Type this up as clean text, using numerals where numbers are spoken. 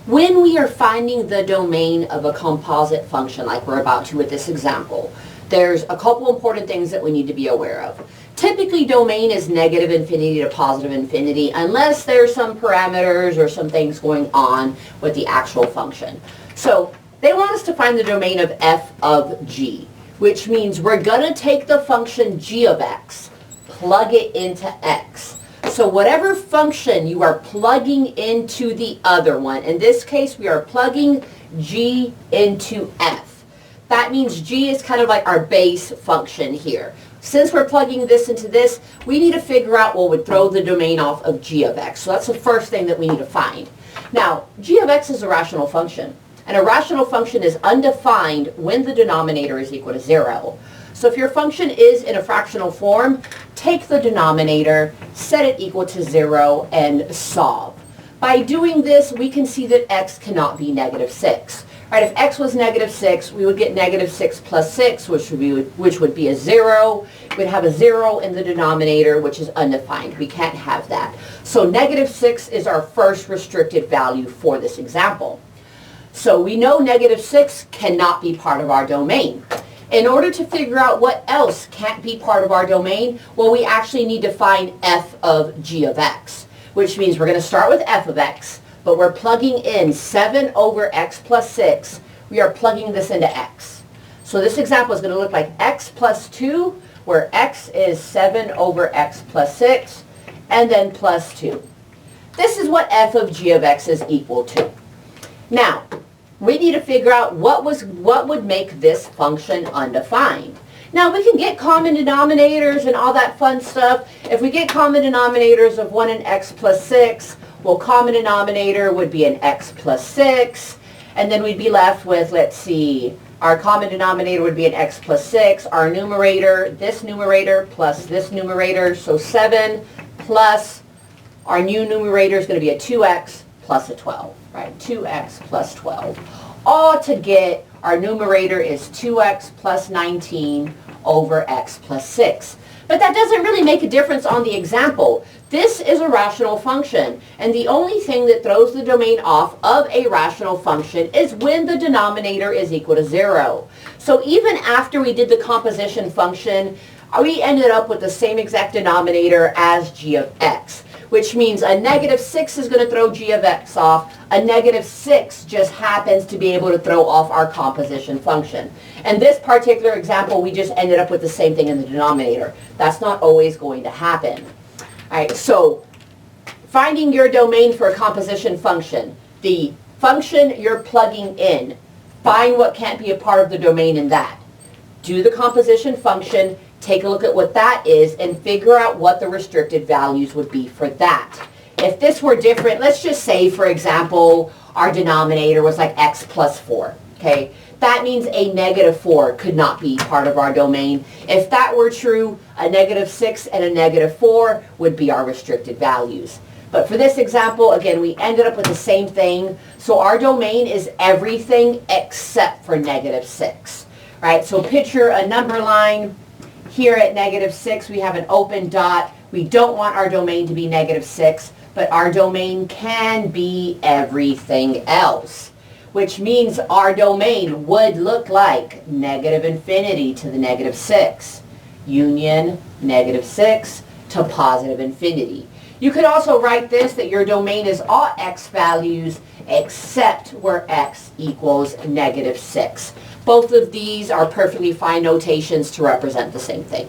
When we are finding the domain of a composite function like we're about to with this example, there's a couple important things that we need to be aware of. Typically, domain is negative infinity to positive infinity unless there's some parameters or some things going on with the actual function. So they want us to find the domain of f of g, which means we're going to take the function g of x, plug it into x. So whatever function you are plugging into the other one, in this case we are plugging g into f. That means g is kind of like our base function here. Since we're plugging this into this, we need to figure out what would throw the domain off of g of x. So that's the first thing that we need to find. Now, g of x is a rational function, and a rational function is undefined when the denominator is equal to 0. So if your function is in a fractional form, take the denominator, set it equal to 0, and solve. By doing this, we can see that x cannot be negative 6. Right, if x was negative 6, we would get negative 6 plus 6, which would be a 0. We'd have a 0 in the denominator, which is undefined. We can't have that. So negative 6 is our first restricted value for this example. So we know negative 6 cannot be part of our domain. In order to figure out what else can't be part of our domain, well, we actually need to find f of g of x, which means we're going to start with f of x, but we're plugging in 7 over x plus 6. We are plugging this into x. So this example is going to look like x plus 2, where x is 7 over x plus 6, and then plus 2. This is what f of g of x is equal to. Now, we need to figure out what would make this function undefined. Now, we can get common denominators and all that fun stuff. If we get common denominators of 1 and x plus 6, well, common denominator would be an x plus 6, and then we'd be left with, let's see, our common denominator would be an x plus 6, our numerator, this numerator plus this numerator, so 7 plus our new numerator is going to be a 2x plus a 12, right? 2x plus 12. All to get our numerator is 2x plus 19 over x plus 6. But that doesn't really make a difference on the example. This is a rational function, and the only thing that throws the domain off of a rational function is when the denominator is equal to 0. So even after we did the composition function, we ended up with the same exact denominator as g of x, which means a negative 6 is going to throw g of x off. A negative 6 just happens to be able to throw off our composition function. In this particular example, we just ended up with the same thing in the denominator. That's not always going to happen. All right, so finding your domain for a composition function, the function you're plugging in, find what can't be a part of the domain in that. Do the composition function, take a look at what that is, and figure out what the restricted values would be for that. If this were different, let's just say, for example, our denominator was like x plus 4, okay? That means a negative 4 could not be part of our domain. If that were true, a negative 6 and a negative 4 would be our restricted values. But for this example, again, we ended up with the same thing. So our domain is everything except for negative 6, right? So picture a number line. Here at negative 6, we have an open dot. We don't want our domain to be negative 6, but our domain can be everything else, which means our domain would look like negative infinity to the negative 6, union negative 6 to positive infinity. You could also write this, that your domain is all x values except where x equals negative 6. Both of these are perfectly fine notations to represent the same thing.